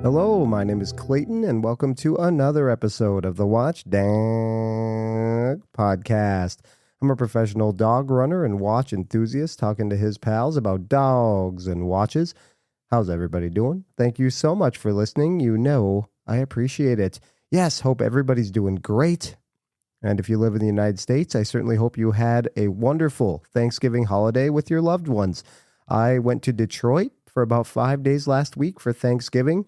Hello, my name is Clayton, and welcome to another episode of the Watch Dog podcast. I'm a professional dog runner and watch enthusiast talking to his pals about dogs and watches. How's everybody doing? Thank you so much for listening. You know I appreciate it. Yes, hope everybody's doing great. And if you live in the United States, I certainly hope you had a wonderful Thanksgiving holiday with your loved ones. I went to Detroit for about 5 days last week for Thanksgiving.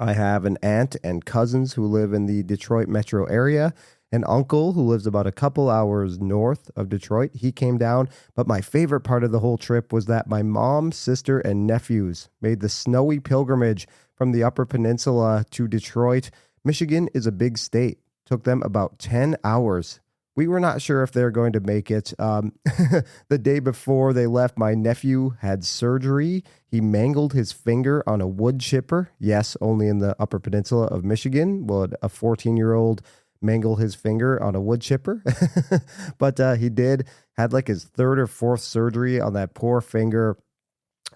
I have an aunt and cousins who live in the Detroit metro area, an uncle who lives about a couple hours north of Detroit. He came down, but my favorite part of the whole trip was that my mom, sister, and nephews made the snowy pilgrimage from the Upper Peninsula to Detroit. Michigan is a big state. Took them about 10 hours. We were not sure if they're going to make it. The day before they left, my nephew had surgery. He mangled his finger on a wood chipper. Yes, only in the Upper Peninsula of Michigan would a 14-year-old mangle his finger on a wood chipper. But he had like his third or fourth surgery on that poor finger.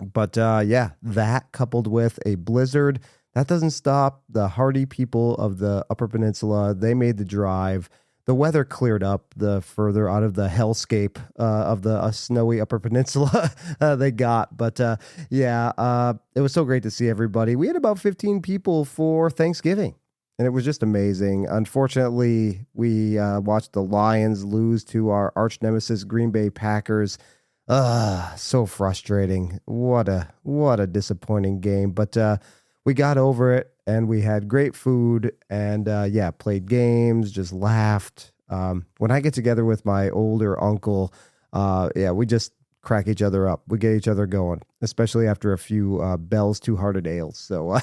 But that coupled with a blizzard, that doesn't stop the hardy people of the Upper Peninsula. They made the drive. The weather cleared up the further out of the hellscape of the snowy Upper Peninsula they got. But it was so great to see everybody. We had about 15 people for Thanksgiving, and it was just amazing. Unfortunately, we watched the Lions lose to our arch nemesis Green Bay Packers. So frustrating. What a disappointing game. But we got over it, and we had great food, and played games, just laughed. When I get together with my older uncle, we just crack each other up. We get each other going, especially after a few Bell's Two Hearted Ales. So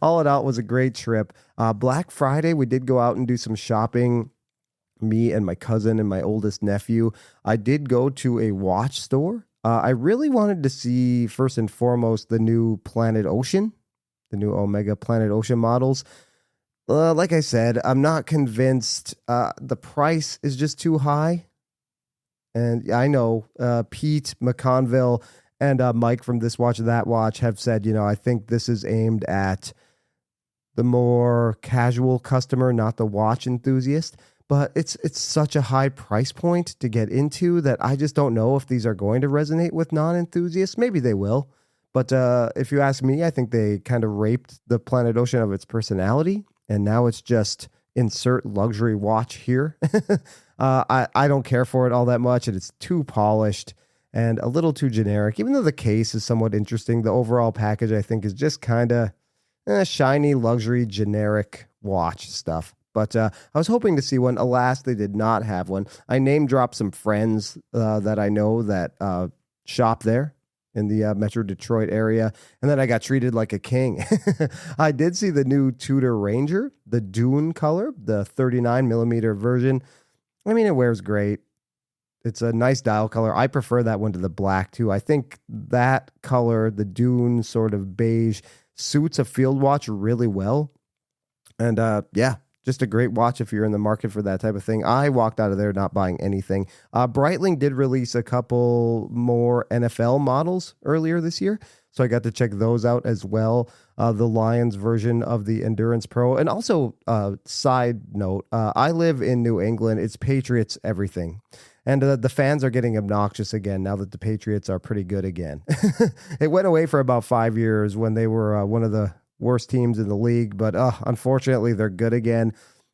all in all, it was a great trip. Black Friday, we did go out and do some shopping. Me and my cousin and my oldest nephew. I did go to a watch store. I really wanted to see, first and foremost, the new Planet Ocean. The new Omega Planet Ocean models. Like I said, I'm not convinced. The price is just too high. And I know Pete McConville and Mike from This Watch, That Watch have said, I think this is aimed at the more casual customer, not the watch enthusiast. But it's such a high price point to get into that I just don't know if these are going to resonate with non-enthusiasts. Maybe they will. But if you ask me, I think they kind of raped the Planet Ocean of its personality, and now it's just insert luxury watch here. I don't care for it all that much, and it's too polished and a little too generic. Even though the case is somewhat interesting, the overall package, I think, is just kind of shiny, luxury, generic watch stuff. But I was hoping to see one. Alas, they did not have one. I name dropped some friends that I know that shop there in the Metro Detroit area, and then I got treated like a king. I did see the new Tudor Ranger, the Dune color, the 39 millimeter version. I mean, it wears great. It's a nice dial color. I prefer that one to the black too. I think that color, the Dune sort of beige, suits a field watch really well. And just a great watch if you're in the market for that type of thing. I walked out of there not buying anything. Breitling did release a couple more NFL models earlier this year, so I got to check those out as well. The Lions version of the Endurance Pro. And also, side note, I live in New England. It's Patriots everything. And the fans are getting obnoxious again now that the Patriots are pretty good again. It went away for about 5 years when they were one of the worst teams in the league, but unfortunately they're good again,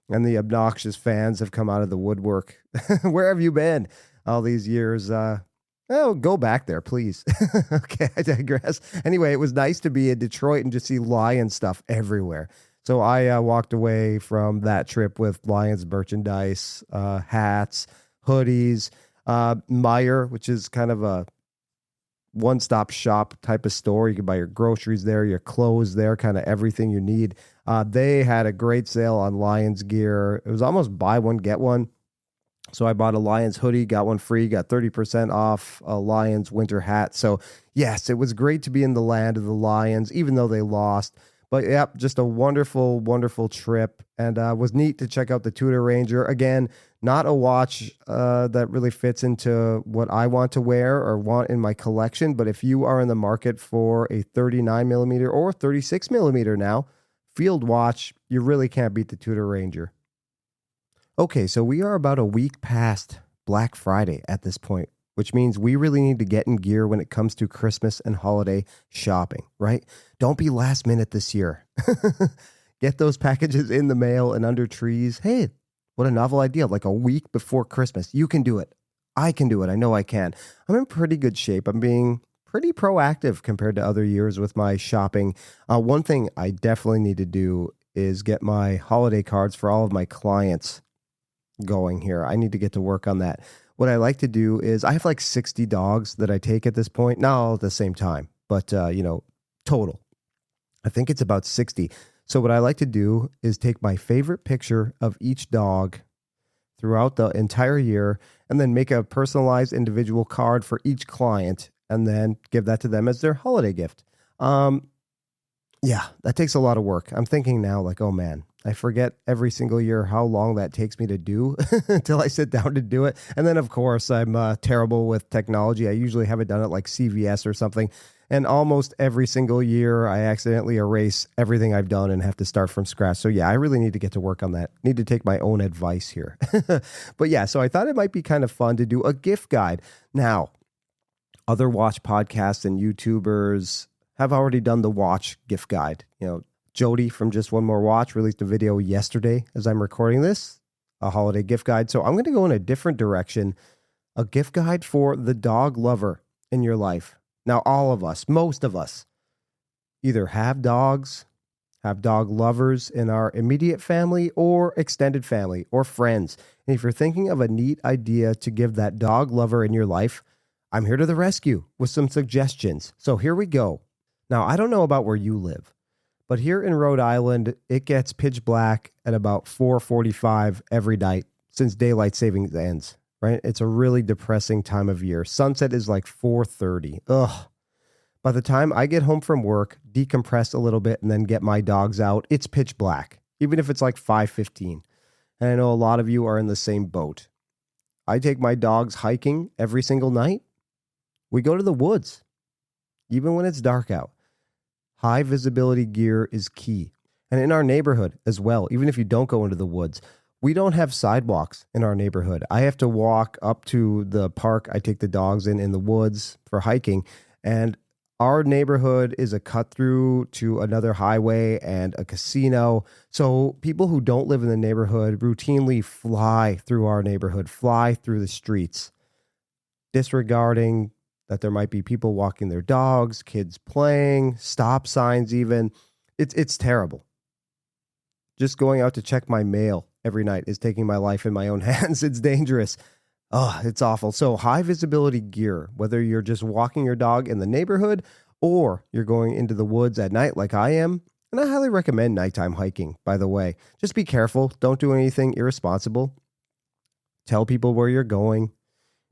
and the obnoxious fans have come out of the woodwork. Where have you been all these years? Go back there, please. Okay, I digress. Anyway, it was nice to be in Detroit and just see Lions stuff everywhere. So I walked away from that trip with Lions merchandise, hats, hoodies, Meijer, which is kind of a one-stop shop type of store. You can buy your groceries there, your clothes there, kind of everything you need. They had a great sale on Lions gear. It was almost buy one, get one. So I bought a Lions hoodie, got one free, got 30% off a Lions winter hat. So yes, it was great to be in the land of the Lions, even though they lost. But yeah, just a wonderful, wonderful trip, and was neat to check out the Tudor Ranger. Again, not a watch that really fits into what I want to wear or want in my collection. But if you are in the market for a 39 millimeter or 36 millimeter now field watch, you really can't beat the Tudor Ranger. Okay, so we are about a week past Black Friday at this point, which means we really need to get in gear when it comes to Christmas and holiday shopping, right? Don't be last minute this year. Get those packages in the mail and under trees. Hey, what a novel idea. Like a week before Christmas. You can do it. I can do it. I know I can. I'm in pretty good shape. I'm being pretty proactive compared to other years with my shopping. One thing I definitely need to do is get my holiday cards for all of my clients going here. I need to get to work on that. What I like to do is I have like 60 dogs that I take at this point, not all at the same time, but total. I think it's about 60. So what I like to do is take my favorite picture of each dog throughout the entire year and then make a personalized individual card for each client and then give that to them as their holiday gift. Yeah, that takes a lot of work. I'm thinking now like, oh man, I forget every single year how long that takes me to do until I sit down to do it. And then, of course, I'm terrible with technology. I usually have it done at like CVS or something. And almost every single year, I accidentally erase everything I've done and have to start from scratch. So yeah, I really need to get to work on that. Need to take my own advice here. But yeah, so I thought it might be kind of fun to do a gift guide. Now, other watch podcasts and YouTubers have already done the watch gift guide. Jody from Just One More Watch released a video yesterday as I'm recording this, a holiday gift guide. So I'm going to go in a different direction, a gift guide for the dog lover in your life. Now, all of us, most of us, either have dogs, have dog lovers in our immediate family or extended family or friends. And if you're thinking of a neat idea to give that dog lover in your life, I'm here to the rescue with some suggestions. So here we go. Now, I don't know about where you live, but here in Rhode Island, it gets pitch black at about 4:45 every night since daylight savings ends, right? It's a really depressing time of year. Sunset is like 4:30. Ugh. By the time I get home from work, decompress a little bit, and then get my dogs out, it's pitch black, even if it's like 5:15. And I know a lot of you are in the same boat. I take my dogs hiking every single night. We go to the woods, even when it's dark out. High visibility gear is key. And in our neighborhood as well, even if you don't go into the woods, we don't have sidewalks in our neighborhood. I have to walk up to the park I take the dogs in the woods for hiking. And our neighborhood is a cut through to another highway and a casino. So people who don't live in the neighborhood routinely fly through our neighborhood, fly through the streets, disregarding that there might be people walking their dogs, kids playing, stop signs even. It's terrible. Just going out to check my mail every night is taking my life in my own hands. It's dangerous. Oh, it's awful. So high visibility gear, whether you're just walking your dog in the neighborhood or you're going into the woods at night like I am, and I highly recommend nighttime hiking, by the way. Just be careful. Don't do anything irresponsible. Tell people where you're going.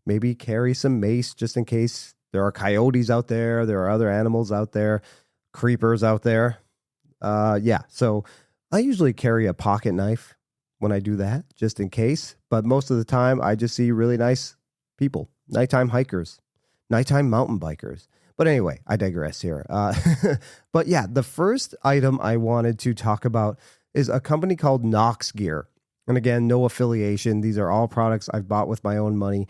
Maybe carry some mace just in case there are coyotes out there. There are other animals out there, creepers out there. So I usually carry a pocket knife when I do that, just in case. But most of the time, I just see really nice people, nighttime hikers, nighttime mountain bikers. But anyway, I digress here. But yeah, the first item I wanted to talk about is a company called Knox Gear. And again, no affiliation. These are all products I've bought with my own money.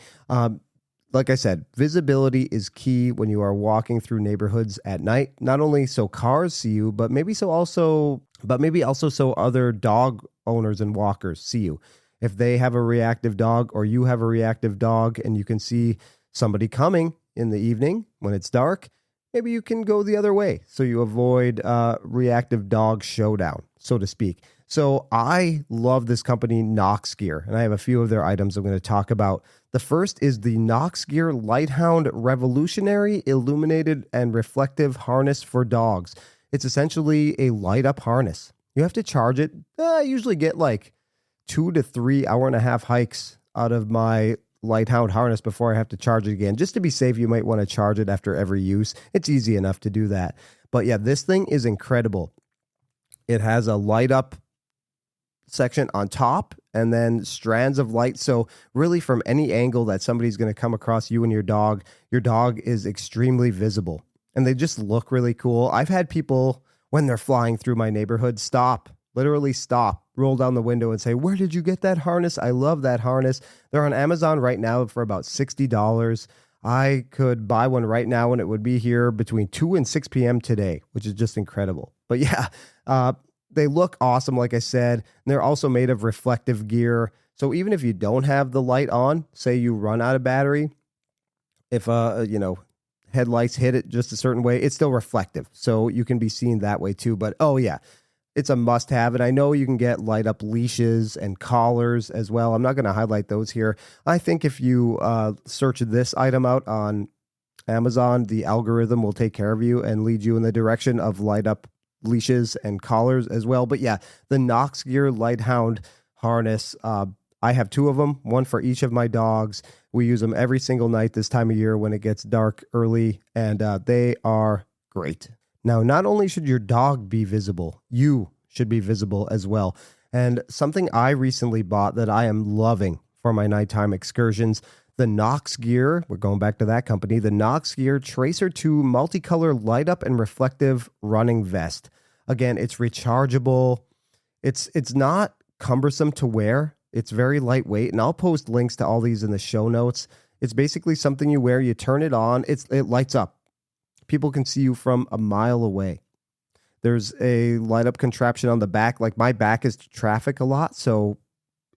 Like I said, visibility is key when you are walking through neighborhoods at night. Not only so cars see you, but maybe also so other dog owners and walkers see you. If they have a reactive dog or you have a reactive dog and you can see somebody coming in the evening when it's dark, maybe you can go the other way so you avoid reactive dog showdown, so to speak. So I love this company, Knox Gear, and I have a few of their items I'm going to talk about. The first is the Knox Gear Lighthound Revolutionary Illuminated and Reflective Harness for Dogs. It's essentially a light-up harness. You have to charge it. I usually get like 2 to 3 hour-and-a-half hikes out of my Lighthound harness before I have to charge it again. Just to be safe, you might want to charge it after every use. It's easy enough to do that. But yeah, this thing is incredible. It has a light up section on top and then strands of light. So really from any angle that somebody's going to come across you and your dog is extremely visible and they just look really cool. I've had people when they're flying through my neighborhood literally stop, roll down the window and say, "Where did you get that harness? I love that harness." They're on Amazon right now for about $60. I could buy one right now and it would be here between 2 and 6 p.m. today, which is just incredible. But yeah, they look awesome, like I said. And they're also made of reflective gear. So even if you don't have the light on, say you run out of battery, if headlights hit it just a certain way, it's still reflective. So you can be seen that way too. But oh yeah, it's a must have. And I know you can get light up leashes and collars as well. I'm not going to highlight those here. I think if you search this item out on Amazon, the algorithm will take care of you and lead you in the direction of light up leashes and collars as well. But yeah, the Knox Gear Lighthound harness, I have 2 of them, one for each of my dogs. We use them every single night this time of year when it gets dark early, and they are great. Now, not only should your dog be visible, you should be visible as well. And something I recently bought that I am loving for my nighttime excursions, the Knox Gear, we're going back to that company, the Knox Gear Tracer 2 multicolor light up and reflective running vest. Again, it's rechargeable. It's not cumbersome to wear. It's very lightweight, and I'll post links to all these in the show notes. It's basically something you wear, you turn it on, it lights up. People can see you from a mile away. There's a light up contraption on the back. Like my back is to traffic a lot, so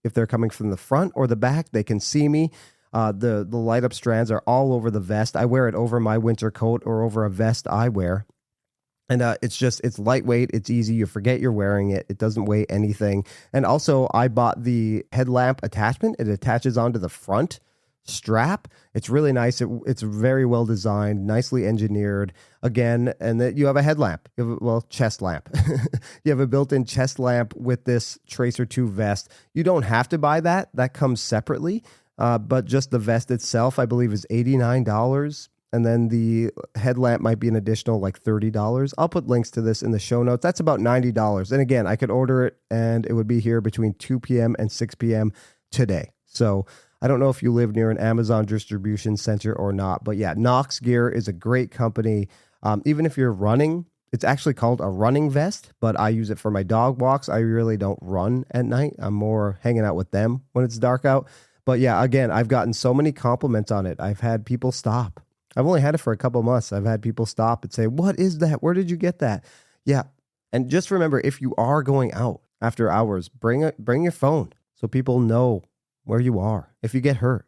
if they're coming from the front or the back, they can see me. The light up strands are all over the vest. I wear it over my winter coat or over a vest I wear. And it's lightweight. It's easy. You forget you're wearing it. It doesn't weigh anything. And also I bought the headlamp attachment. It attaches onto the front strap. It's really nice. It's very well designed, nicely engineered. Again, and that you have a headlamp, chest lamp. You have a built-in chest lamp with this Tracer 2 vest. You don't have to buy that. That comes separately. But just the vest itself, I believe, is $89. And then the headlamp might be an additional like $30. I'll put links to this in the show notes. That's about $90. And again, I could order it and it would be here between 2 p.m. and 6 p.m. today. So I don't know if you live near an Amazon distribution center or not, but yeah, Knox Gear is a great company. Even if you're running, it's actually called a running vest, but I use it for my dog walks. I really don't run at night. I'm more hanging out with them when it's dark out. But yeah, again, I've gotten so many compliments on it. I've had people stop. I've only had it for a couple months. I've had people stop and say, "What is that? Where did you get that?" Yeah. And just remember, if you are going out after hours, bring your phone so people know where you are. If you get hurt,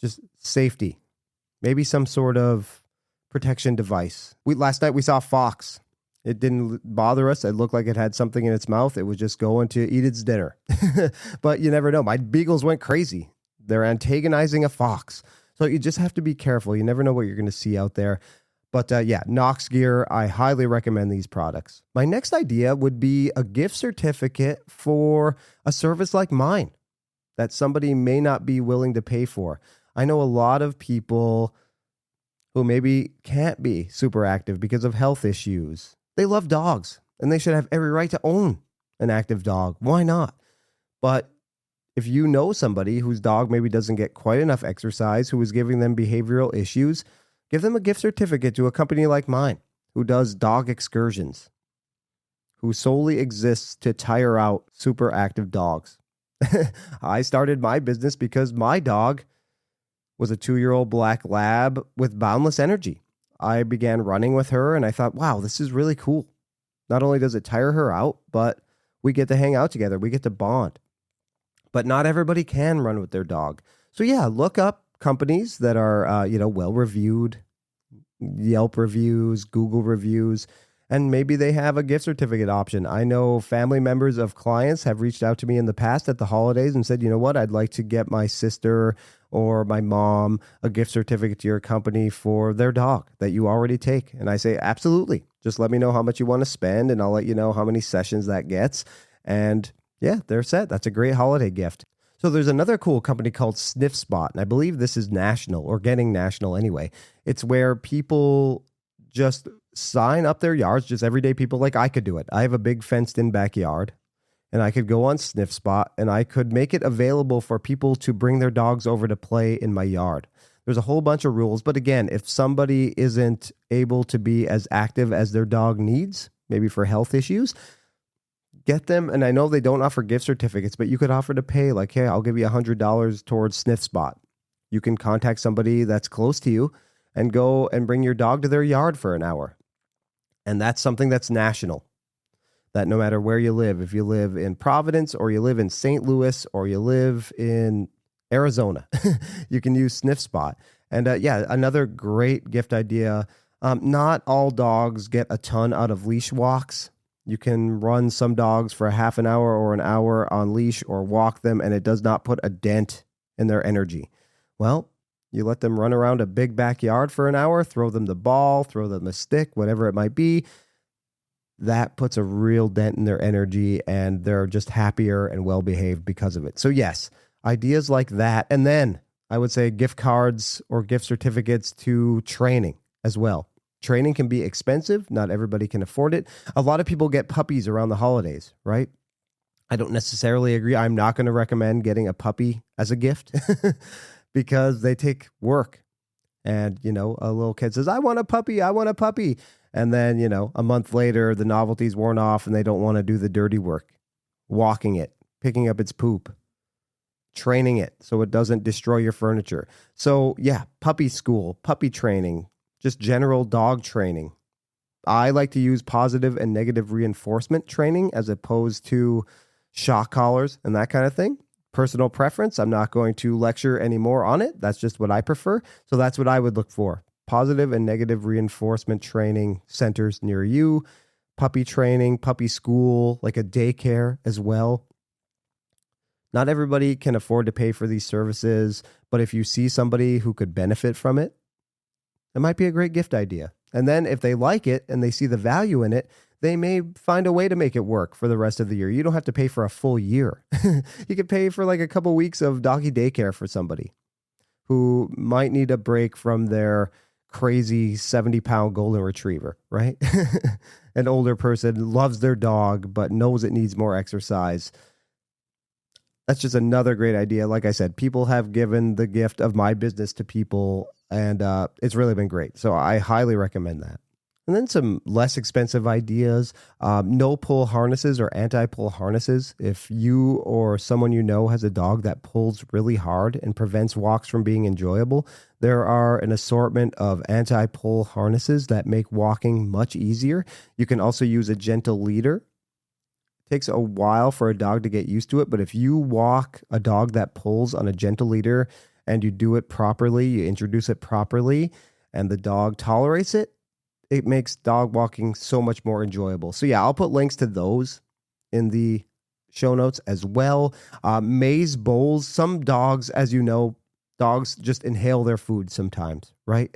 just safety, maybe some sort of protection device. Last night we saw a fox. It didn't bother us. It looked like it had something in its mouth. It was just going to eat its dinner. But you never know. My beagles went crazy. They're antagonizing a fox. So you just have to be careful. You never know what you're going to see out there. But yeah, Knox Gear, I highly recommend these products. My next idea would be a gift certificate for a service like mine that somebody may not be willing to pay for. I know a lot of people who maybe can't be super active because of health issues. They love dogs and they should have every right to own an active dog. Why not? But if you know somebody whose dog maybe doesn't get quite enough exercise, who is giving them behavioral issues, give them a gift certificate to a company like mine who does dog excursions, who solely exists to tire out super active dogs. I started my business because my dog was a 2-year-old black lab with boundless energy. I began running with her and I thought, wow, this is really cool. Not only does it tire her out, but we get to hang out together. We get to bond. But not everybody can run with their dog. So yeah, look up companies that are, well-reviewed, Yelp reviews, Google reviews, and maybe they have a gift certificate option. I know family members of clients have reached out to me in the past at the holidays and said, you know what, I'd like to get my sister or my mom a gift certificate to your company for their dog that you already take. And I say, absolutely. Just let me know how much you want to spend and I'll let you know how many sessions that gets. And yeah, they're set. That's a great holiday gift. So there's another cool company called Sniff Spot, and I believe this is national or getting national anyway. It's where people just sign up their yards, just everyday people like I could do it. I have a big fenced in backyard, and I could go on Sniff Spot and I could make it available for people to bring their dogs over to play in my yard. There's a whole bunch of rules, but again, if somebody isn't able to be as active as their dog needs, maybe for health issues, get them. And I know they don't offer gift certificates, but you could offer to pay like, hey, I'll give you $100 towards Sniff Spot. You can contact somebody that's close to you and go and bring your dog to their yard for an hour. And that's something that's national, that no matter where you live, if you live in Providence or you live in St. Louis or you live in Arizona, you can use Sniff Spot. And another great gift idea. Not all dogs get a ton out of leash walks. You can run some dogs for a half an hour or an hour on leash or walk them, and it does not put a dent in their energy. Well, you let them run around a big backyard for an hour, throw them the ball, throw them a stick, whatever it might be. That puts a real dent in their energy, and they're just happier and well-behaved because of it. So yes, ideas like that. And then I would say gift cards or gift certificates to training as well. Training can be expensive. Not everybody can afford it. A lot of people get puppies around the holidays, right? I don't necessarily agree. I'm not going to recommend getting a puppy as a gift because they take work. And, a little kid says, I want a puppy. And then, a month later, the novelty's worn off and they don't want to do the dirty work. Walking it, picking up its poop, training it so it doesn't destroy your furniture. So yeah, puppy school, puppy training, just general dog training. I like to use positive and negative reinforcement training as opposed to shock collars and that kind of thing. Personal preference. I'm not going to lecture anymore on it. That's just what I prefer. So that's what I would look for. Positive and negative reinforcement training centers near you, puppy training, puppy school, like a daycare as well. Not everybody can afford to pay for these services, but if you see somebody who could benefit from it, it might be a great gift idea. And then if they like it and they see the value in it, they may find a way to make it work for the rest of the year. You don't have to pay for a full year. You could pay for like a couple weeks of doggy daycare for somebody who might need a break from their crazy 70-pound golden retriever, right? An older person loves their dog, but knows it needs more exercise. That's just another great idea. Like I said, people have given the gift of my business to people, and it's really been great. So I highly recommend that. And then some less expensive ideas, no-pull harnesses or anti-pull harnesses. If you or someone you know has a dog that pulls really hard and prevents walks from being enjoyable, there are an assortment of anti-pull harnesses that make walking much easier. You can also use a gentle leader. It takes a while for a dog to get used to it, but if you walk a dog that pulls on a gentle leader and you do it properly, you introduce it properly, and the dog tolerates it, it makes dog walking so much more enjoyable. So yeah, I'll put links to those in the show notes as well. Maze bowls. Some dogs, as you know, dogs just inhale their food sometimes, right?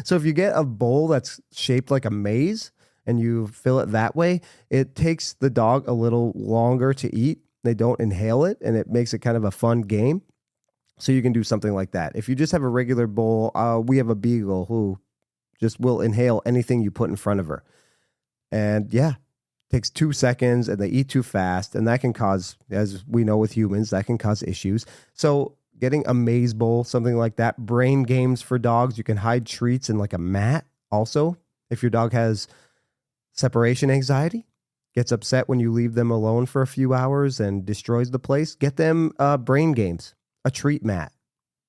So if you get a bowl that's shaped like a maze and you fill it that way, it takes the dog a little longer to eat. They don't inhale it, and it makes it kind of a fun game. So you can do something like that. If you just have a regular bowl, we have a beagle who just will inhale anything you put in front of her. And yeah, takes 2 seconds and they eat too fast. And that can cause, as we know with humans, that can cause issues. So getting a maze bowl, something like that. Brain games for dogs. You can hide treats in like a mat also. If your dog has separation anxiety, gets upset when you leave them alone for a few hours and destroys the place, get them brain games, a treat mat.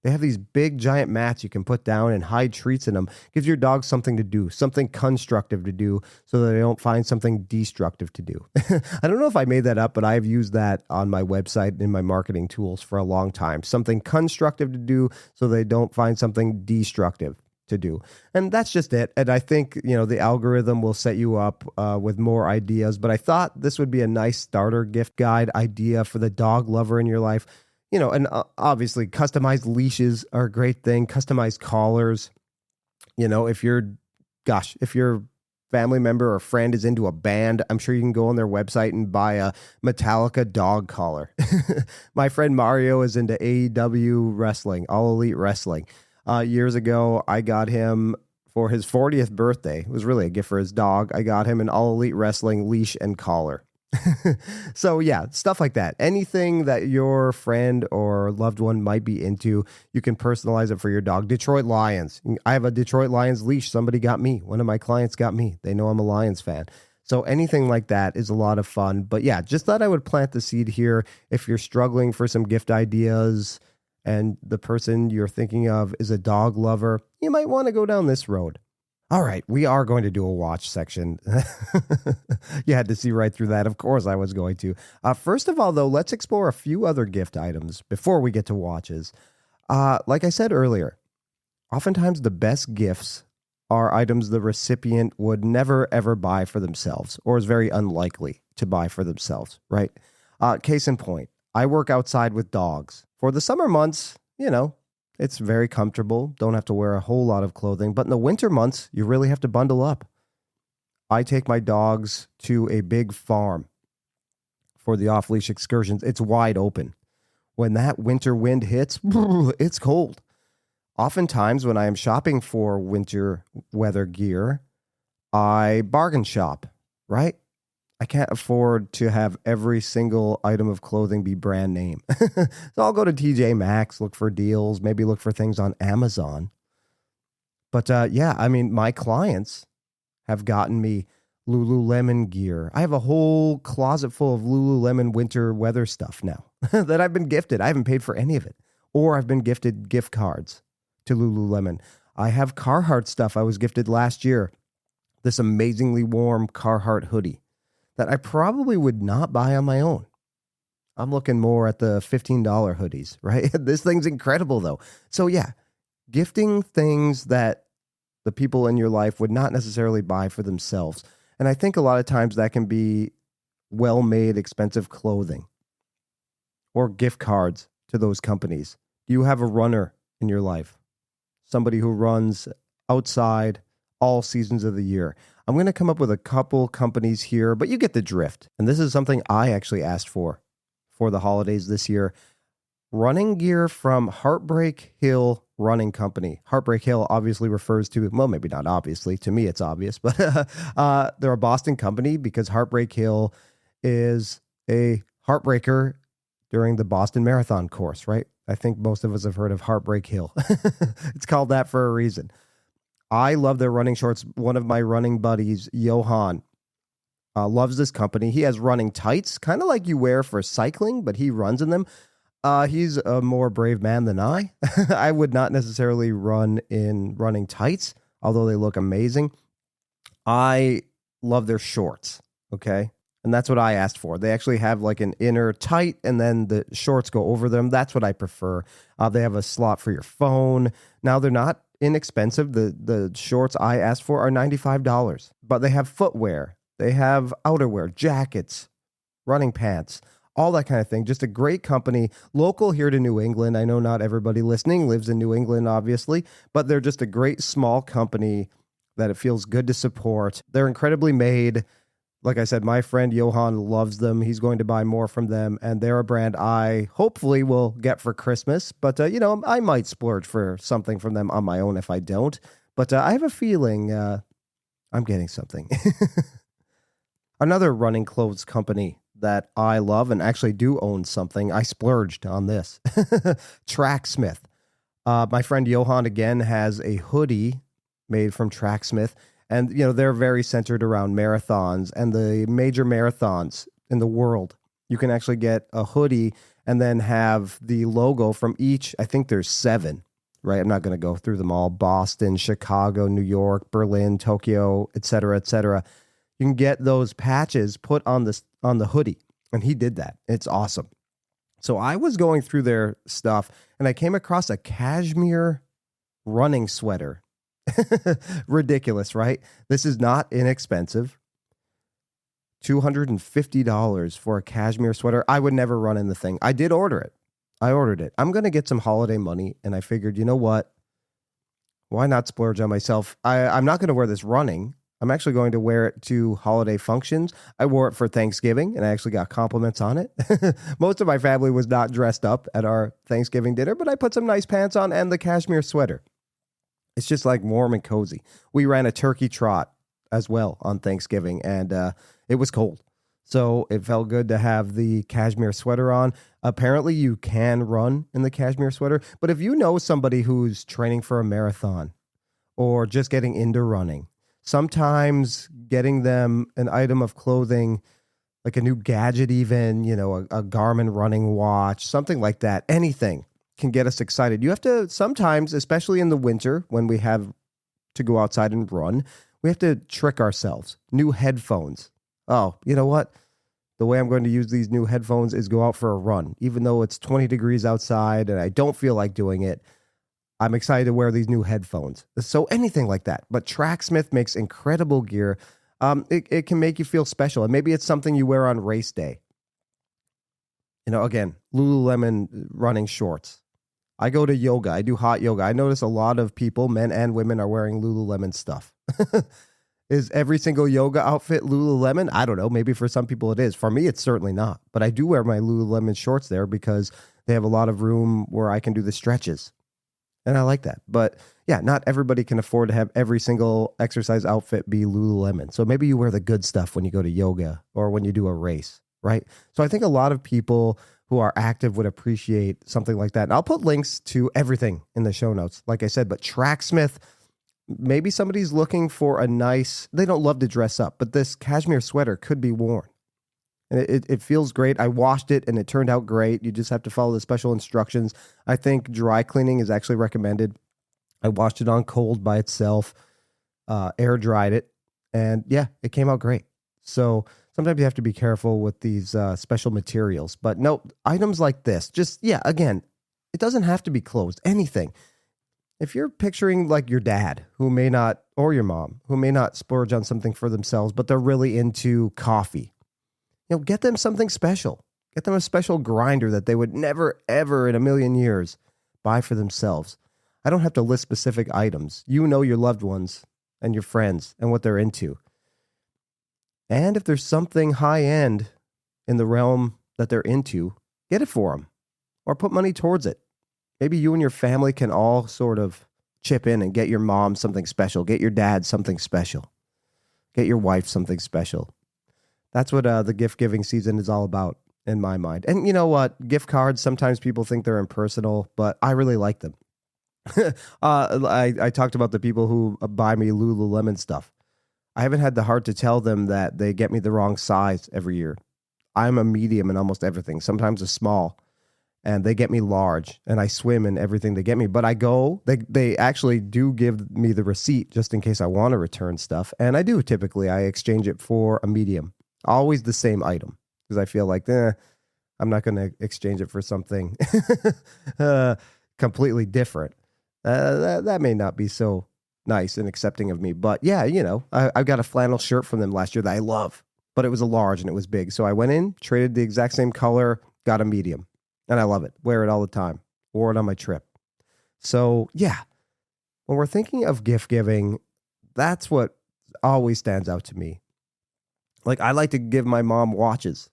They have these big giant mats you can put down and hide treats in them. Gives your dog something to do, something constructive to do so that they don't find something destructive to do. I don't know if I made that up, but I've used that on my website in my marketing tools for a long time. Something constructive to do so they don't find something destructive to do. And that's just it. And I think, the algorithm will set you up with more ideas, but I thought this would be a nice starter gift guide idea for the dog lover in your life. And obviously customized leashes are a great thing. Customized collars. If your family member or friend is into a band, I'm sure you can go on their website and buy a Metallica dog collar. My friend Mario is into AEW wrestling, All Elite Wrestling. Years ago, I got him for his 40th birthday. It was really a gift for his dog. I got him an All Elite Wrestling leash and collar. So yeah, stuff like that. Anything that your friend or loved one might be into, you can personalize it for your dog. Detroit Lions. I have a Detroit Lions leash. Somebody got me. One of my clients got me. They know I'm a Lions fan. So anything like that is a lot of fun. But yeah, just thought I would plant the seed here. If you're struggling for some gift ideas and the person you're thinking of is a dog lover, you might want to go down this road. All right, we are going to do a watch section. You had to see right through that. Of course I was going to. First of all, though, let's explore a few other gift items before we get to watches. Like I said earlier, oftentimes the best gifts are items the recipient would never, ever buy for themselves or is very unlikely to buy for themselves, right? Case in point, I work outside with dogs. For the summer months, it's very comfortable. Don't have to wear a whole lot of clothing. But in the winter months, you really have to bundle up. I take my dogs to a big farm for the off-leash excursions. It's wide open. When that winter wind hits, it's cold. Oftentimes, when I am shopping for winter weather gear, I bargain shop, right? I can't afford to have every single item of clothing be brand name. So I'll go to TJ Maxx, look for deals, maybe look for things on Amazon. But my clients have gotten me Lululemon gear. I have a whole closet full of Lululemon winter weather stuff now that I've been gifted. I haven't paid for any of it. Or I've been gifted gift cards to Lululemon. I have Carhartt stuff I was gifted last year. This amazingly warm Carhartt hoodie that I probably would not buy on my own. I'm looking more at the $15 hoodies, right? This thing's incredible, though. So yeah, gifting things that the people in your life would not necessarily buy for themselves. And I think a lot of times that can be well-made, expensive clothing or gift cards to those companies. Do you have a runner in your life? Somebody who runs outside all seasons of the year. I'm going to come up with a couple companies here, but you get the drift. And this is something I actually asked for the holidays this year. Running gear from Heartbreak Hill Running Company. Heartbreak Hill obviously refers to, well, maybe not obviously. To me, it's obvious, but they're a Boston company because Heartbreak Hill is a heartbreaker during the Boston Marathon course, right? I think most of us have heard of Heartbreak Hill. It's called that for a reason. I love their running shorts. One of my running buddies, Johan, loves this company. He has running tights, kind of like you wear for cycling, but he runs in them. He's a more brave man than I. I would not necessarily run in running tights, although they look amazing. I love their shorts, okay? And that's what I asked for. They actually have like an inner tight and then the shorts go over them. That's what I prefer. They have a slot for your phone. Now, they're not inexpensive. The shorts I asked for are $95, but they have footwear. They have outerwear, jackets, running pants, all that kind of thing. Just a great company, local here to New England. I know not everybody listening lives in New England, obviously, but they're just a great small company that it feels good to support. They're incredibly made. Like I said, my friend Johan loves them. He's going to buy more from them, and they're a brand I hopefully will get for Christmas. But, I might splurge for something from them on my own if I don't. But I have a feeling I'm getting something. Another running clothes company that I love and actually do own something, I splurged on this. Tracksmith. My friend Johan, again, has a hoodie made from Tracksmith. And, they're very centered around marathons and the major marathons in the world. You can actually get a hoodie and then have the logo from each. I think there's 7, right? I'm not going to go through them all. Boston, Chicago, New York, Berlin, Tokyo, et cetera, et cetera. You can get those patches put on the hoodie. And he did that. It's awesome. So I was going through their stuff and I came across a cashmere running sweater. Ridiculous, right? This is not inexpensive. $250 for a cashmere sweater. I would never run in the thing. I did order it. I ordered it. I'm going to get some holiday money. And I figured, you know what? Why not splurge on myself? I'm not going to wear this running. I'm actually going to wear it to holiday functions. I wore it for Thanksgiving and I actually got compliments on it. Most of my family was not dressed up at our Thanksgiving dinner, but I put some nice pants on and the cashmere sweater. It's just like warm and cozy. We ran a turkey trot as well on Thanksgiving, and it was cold. So it felt good to have the cashmere sweater on. Apparently, you can run in the cashmere sweater. But if you know somebody who's training for a marathon or just getting into running, sometimes getting them an item of clothing, like a new gadget even, a Garmin running watch, something like that, anything can get us excited. You have to sometimes, especially in the winter when we have to go outside and run, we have to trick ourselves. New headphones. Oh, you know what? The way I'm going to use these new headphones is go out for a run. Even though it's 20 degrees outside and I don't feel like doing it, I'm excited to wear these new headphones. So anything like that. But Tracksmith makes incredible gear. It can make you feel special. And maybe it's something you wear on race day. Again, Lululemon running shorts. I go to yoga. I do hot yoga. I notice a lot of people, men and women, are wearing Lululemon stuff. Is every single yoga outfit Lululemon? I don't know. Maybe for some people it is. For me, it's certainly not. But I do wear my Lululemon shorts there because they have a lot of room where I can do the stretches. And I like that. But yeah, not everybody can afford to have every single exercise outfit be Lululemon. So maybe you wear the good stuff when you go to yoga or when you do a race, right? So I think a lot of people who are active would appreciate something like that. And I'll put links to everything in the show notes, like I said. But Tracksmith, maybe somebody's looking for they don't love to dress up, but this cashmere sweater could be worn. And it feels great. I washed it and it turned out great. You just have to follow the special instructions. I think dry cleaning is actually recommended. I washed it on cold by itself, air dried it, and yeah, it came out great. So sometimes you have to be careful with these special materials. But no, items like this, again, it doesn't have to be clothes, anything. If you're picturing like your dad who may not, or your mom who may not splurge on something for themselves, but they're really into coffee, get them something special. Get them a special grinder that they would never, ever in a million years buy for themselves. I don't have to list specific items. You know your loved ones and your friends and what they're into. And if there's something high end in the realm that they're into, get it for them or put money towards it. Maybe you and your family can all sort of chip in and get your mom something special. Get your dad something special. Get your wife something special. That's what the gift giving season is all about in my mind. And you know what? Gift cards, sometimes people think they're impersonal, but I really like them. I talked about the people who buy me Lululemon stuff. I haven't had the heart to tell them that they get me the wrong size every year. I'm a medium in almost everything, sometimes a small. And they get me large, and I swim in everything they get me. But I go, they actually do give me the receipt just in case I want to return stuff. And I do typically. I exchange it for a medium. Always the same item because I feel like, I'm not going to exchange it for something completely different. That may not be so nice and accepting of me. But yeah, I got a flannel shirt from them last year that I love. But it was a large and it was big. So I went in, traded the exact same color, got a medium. And I love it. Wear it all the time. Wore it on my trip. So, yeah, when we're thinking of gift giving, that's what always stands out to me. Like, I like to give my mom watches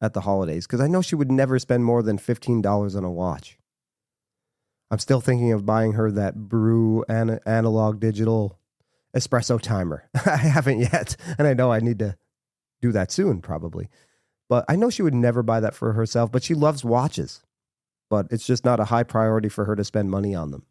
at the holidays because I know she would never spend more than $15 on a watch. I'm still thinking of buying her that Brew analog digital espresso timer. I haven't yet, and I know I need to do that soon, probably. But I know she would never buy that for herself, but she loves watches. But it's just not a high priority for her to spend money on them.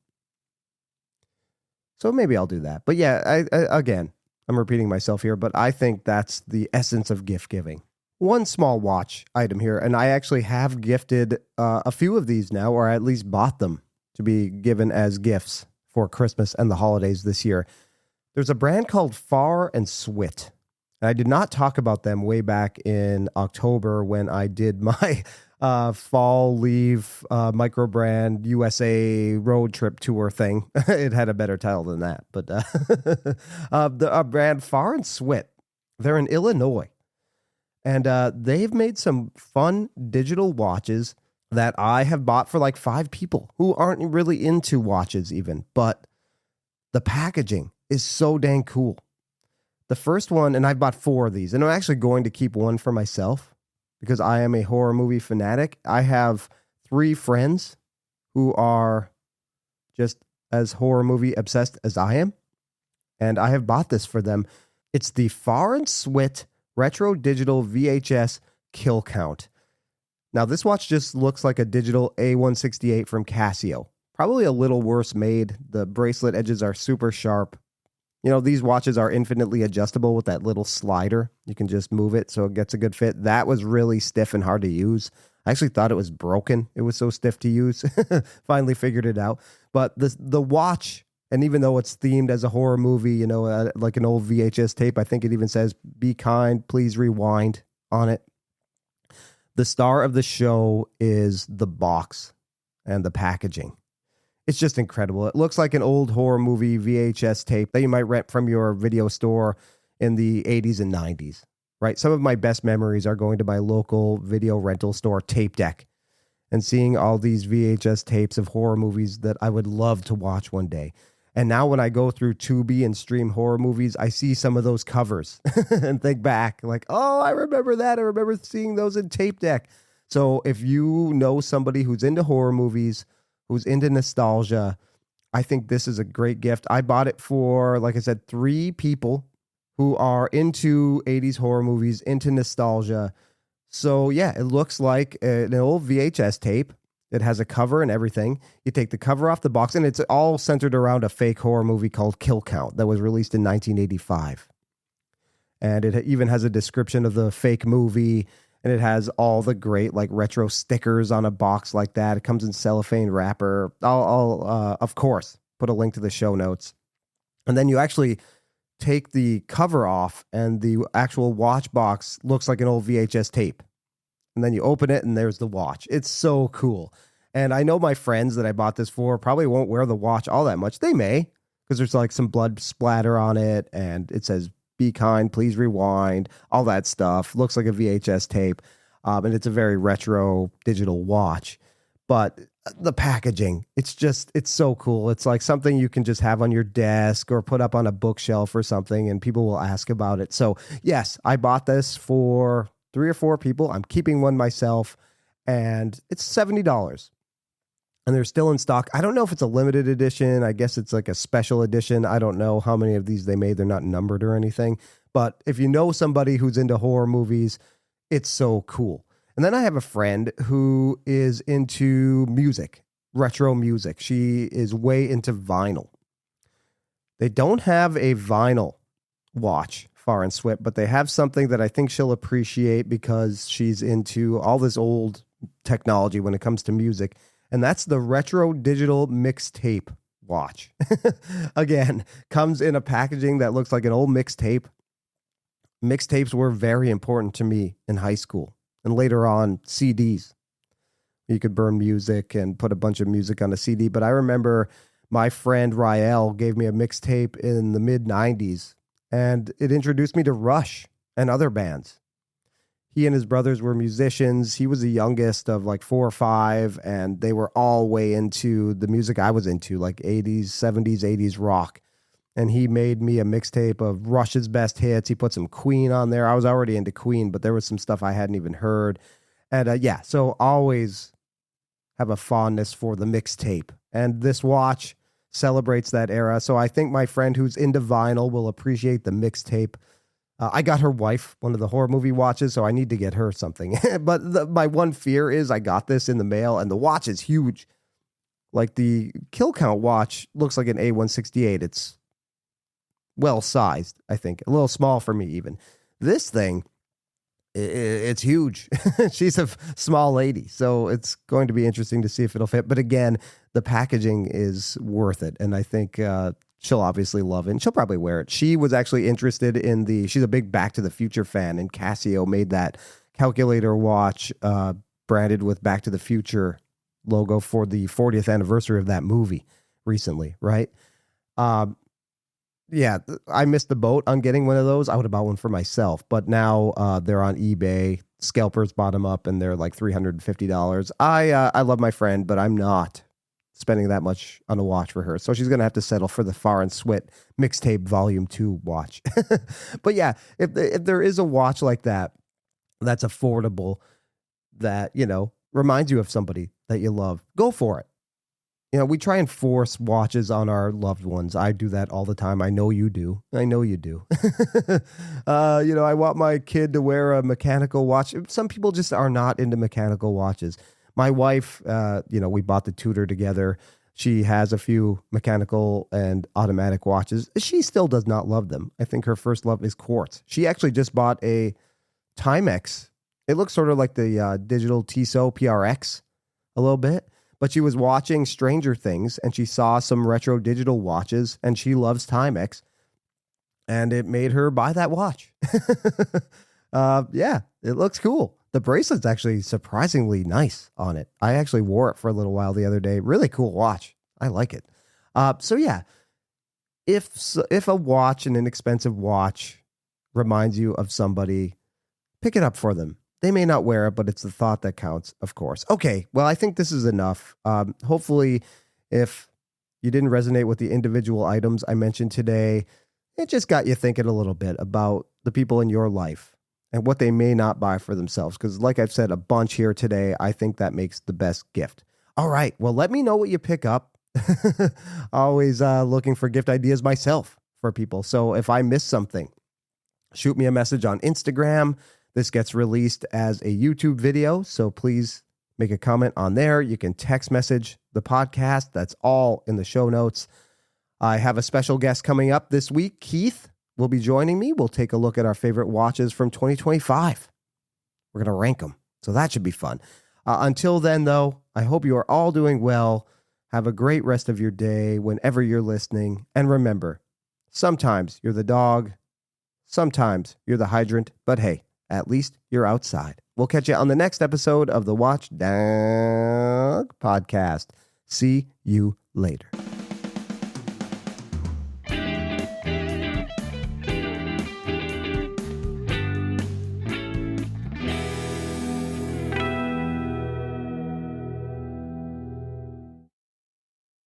So maybe I'll do that. But yeah, again, I'm repeating myself here, but I think that's the essence of gift giving. One small watch item here, and I actually have gifted a few of these now, or I at least bought them to be given as gifts for Christmas and the holidays this year. There's a brand called Far and Swit. And I did not talk about them way back in October when I did my fall leave microbrand USA road trip tour thing. It had a better title than that. But the brand Far and Swit, they're in Illinois. And they've made some fun digital watches that I have bought for like 5 people who aren't really into watches even. But the packaging is so dang cool. The first one, and I bought 4 of these, and I'm actually going to keep one for myself because I am a horror movie fanatic. I have 3 friends who are just as horror movie obsessed as I am, and I have bought this for them. It's the Far and Swit Retro Digital VHS Kill Count. Now, this watch just looks like a digital A168 from Casio. Probably a little worse made. The bracelet edges are super sharp. You know, these watches are infinitely adjustable with that little slider. You can just move it so it gets a good fit. That was really stiff and hard to use. I actually thought it was broken. It was so stiff to use. Finally figured it out. But the watch, and even though it's themed as a horror movie, you know, like an old VHS tape, I think it even says, "Be kind, please rewind" on it. The star of the show is the box and the packaging. It's just incredible. It looks like an old horror movie VHS tape that you might rent from your video store in the 80s and 90s, right? Some of my best memories are going to my local video rental store, Tape Deck, and seeing all these VHS tapes of horror movies that I would love to watch one day. And now when I go through Tubi and stream horror movies, I see some of those covers and think back like, oh, I remember that. I remember seeing those in Tape Deck. So if you know somebody who's into horror movies, who's into nostalgia, I think this is a great gift. I bought it for, like I said, 3 people who are into 80s horror movies, into nostalgia. So yeah, it looks like an old VHS tape. It has a cover and everything. You take the cover off the box, and it's all centered around a fake horror movie called Kill Count that was released in 1985. And it even has a description of the fake movie, and it has all the great like retro stickers on a box like that. It comes in cellophane wrapper. I'll of course put a link to the show notes. And then you actually take the cover off, and the actual watch box looks like an old VHS tape. And then you open it, and there's the watch. It's so cool. And I know my friends that I bought this for probably won't wear the watch all that much. They may, because there's like some blood splatter on it, and it says, "Be kind, please rewind," all that stuff. Looks like a VHS tape. And it's a very retro digital watch. But the packaging, it's so cool. It's like something you can just have on your desk or put up on a bookshelf or something, and people will ask about it. So yes, I bought this for 3 or 4 people. I'm keeping one myself, and it's $70. And they're still in stock. I don't know if it's a limited edition. I guess it's like a special edition. I don't know how many of these they made. They're not numbered or anything. But if you know somebody who's into horror movies, it's so cool. And then I have a friend who is into music, retro music. She is way into vinyl. They don't have a vinyl watch, Far and Swit, but they have something that I think she'll appreciate because she's into all this old technology when it comes to music. And that's the Retro Digital Mixtape watch. Again, comes in a packaging that looks like an old mixtape. Mixtapes were very important to me in high school, and later on CDs. You could burn music and put a bunch of music on a CD. But I remember my friend Rael gave me a mixtape in the mid-90s, and it introduced me to Rush and other bands. He and his brothers were musicians. He was the youngest of like 4 or 5, and they were all way into the music I was into, like 80s, 70s, 80s rock. And he made me a mixtape of Rush's best hits. He put some Queen on there. I was already into Queen, but there was some stuff I hadn't even heard. And yeah, so always have a fondness for the mixtape. And this watch celebrates that era. So I think my friend who's into vinyl will appreciate the mixtape. I got her wife one of the horror movie watches, so I need to get her something. But my one fear is I got this in the mail, and the watch is huge. Like the Kill Count watch looks like an A168. It's well-sized, I think. A little small for me, even. This thing, it's huge. She's a small lady, so it's going to be interesting to see if it'll fit. But again, the packaging is worth it, and I think she'll obviously love it, and she'll probably wear it. She was actually interested in she's a big Back to the Future fan, and Casio made that calculator watch branded with Back to the Future logo for the 40th anniversary of that movie recently, right? Yeah, I missed the boat on getting one of those. I would have bought one for myself, but now they're on eBay. Scalpers bought them up, and they're like $350. I love my friend, but I'm not spending that much on a watch for her. So she's going to have to settle for the Far and Swit Mixtape Volume 2 watch. But yeah, if there is a watch like that, that's affordable, that, you know, reminds you of somebody that you love, go for it. We try and force watches on our loved ones. I do that all the time. I know you do. I know you do. I want my kid to wear a mechanical watch. Some people just are not into mechanical watches. My wife, we bought the Tudor together. She has a few mechanical and automatic watches. She still does not love them. I think her first love is quartz. She actually just bought a Timex. It looks sort of like the digital Tissot PRX a little bit. But she was watching Stranger Things and she saw some retro digital watches and she loves Timex. And it made her buy that watch. Yeah, it looks cool. The bracelet's actually surprisingly nice on it. I actually wore it for a little while the other day. Really cool watch. I like it. So yeah, if a watch, an inexpensive watch, reminds you of somebody, pick it up for them. They may not wear it, but it's the thought that counts, of course. Okay, well, I think this is enough. Hopefully, if you didn't resonate with the individual items I mentioned today, it just got you thinking a little bit about the people in your life and what they may not buy for themselves. Because like I've said a bunch here today, I think that makes the best gift. All right, well, let me know what you pick up. Always looking for gift ideas myself for people. So if I miss something, shoot me a message on Instagram. This gets released as a YouTube video, so please make a comment on there. You can text message the podcast. That's all in the show notes. I have a special guest coming up this week. Keith will be joining me. We'll take a look at our favorite watches from 2025. We're going to rank them, so that should be fun. Until then, though, I hope you are all doing well. Have a great rest of your day whenever you're listening. And remember, sometimes you're the dog, sometimes you're the hydrant, but hey, at least you're outside. We'll catch you on the next episode of the Watch Dog Podcast. See you later.